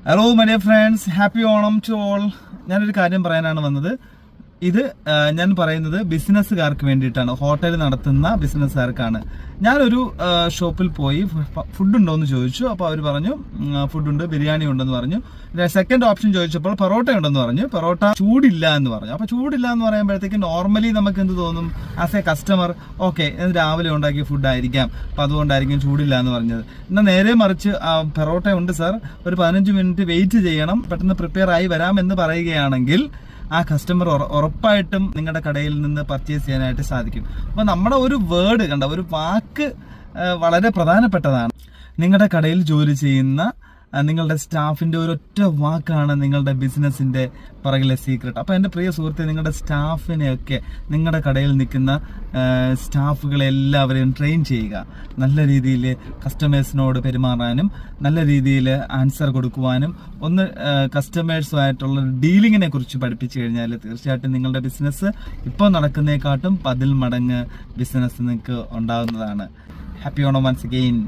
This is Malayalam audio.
Hello my dear friends, happy Onam to all. ഞാനൊരു കാര്യം പറയാനാണ് വന്നത്. ഇത് ഞാൻ പറയുന്നത് ബിസിനസ്സുകാർക്ക് വേണ്ടിയിട്ടാണ്, ഹോട്ടൽ നടത്തുന്ന ബിസിനസ്സുകാർക്കാണ്. ഞാനൊരു ഷോപ്പിൽ പോയി ഫുഡ് ഉണ്ടോ എന്ന് ചോദിച്ചു. അപ്പോൾ അവർ പറഞ്ഞു ഫുഡുണ്ട്, ബിരിയാണി ഉണ്ടെന്ന് പറഞ്ഞു. സെക്കൻഡ് ഓപ്ഷൻ ചോദിച്ചപ്പോൾ പൊറോട്ട ഉണ്ടെന്ന് പറഞ്ഞു. പൊറോട്ട ചൂടില്ല എന്ന് പറഞ്ഞു. അപ്പോൾ ചൂടില്ല എന്ന് പറയുമ്പോഴത്തേക്ക് നോർമലി നമുക്ക് എന്ത് തോന്നും? ആസ് എ കസ്റ്റമർ, ഓക്കെ ഇത് രാവിലെ ഉണ്ടാക്കിയ ഫുഡ് ആയിരിക്കാം, അപ്പം അതുകൊണ്ടായിരിക്കും ചൂടില്ല എന്ന് പറഞ്ഞത്. എന്നാൽ നേരെ മറിച്ച് പൊറോട്ട ഉണ്ട് സാർ, ഒരു 15 മിനിറ്റ് വെയിറ്റ് ചെയ്യണം, പെട്ടെന്ന് പ്രിപ്പയർ ആയി വരാമെന്ന് പറയുകയാണെങ്കിൽ ആ കസ്റ്റമർ ഉറപ്പായിട്ടും നിങ്ങളുടെ കടയിൽ നിന്ന് പർച്ചേസ് ചെയ്യാനായിട്ട് സാധിക്കും. അപ്പോൾ നമ്മുടെ ഒരു വേർഡ് ഒരു വാക്ക് വളരെ പ്രധാനപ്പെട്ടതാണ്. നിങ്ങളുടെ കടയിൽ ജോലി ചെയ്യുന്ന നിങ്ങളുടെ സ്റ്റാഫിന്റെ ഒരൊറ്റ വാക്കാണ് നിങ്ങളുടെ ബിസിനസിന്റെ പുറകിലെ സീക്രട്ട്. അപ്പോൾ എൻ്റെ പ്രിയ സുഹൃത്തെ, നിങ്ങളുടെ സ്റ്റാഫിനെയൊക്കെ, നിങ്ങളുടെ കടയിൽ നിൽക്കുന്ന സ്റ്റാഫുകളെല്ലാവരെയും ട്രെയിൻ ചെയ്യുക. നല്ല രീതിയിൽ കസ്റ്റമേഴ്സിനോട് പെരുമാറാനും നല്ല രീതിയിൽ ആൻസർ കൊടുക്കുവാനും കസ്റ്റമേഴ്സുമായിട്ടുള്ള ഡീലിങ്ങിനെ കുറിച്ച് പഠിപ്പിച്ചു കഴിഞ്ഞാൽ തീർച്ചയായിട്ടും നിങ്ങളുടെ ബിസിനസ് ഇപ്പോൾ നടക്കുന്നതിനെക്കാട്ടും 10 മടങ്ങ് ബിസിനസ് നിങ്ങൾക്ക് ഉണ്ടാകുന്നതാണ്. Happy Onam once again.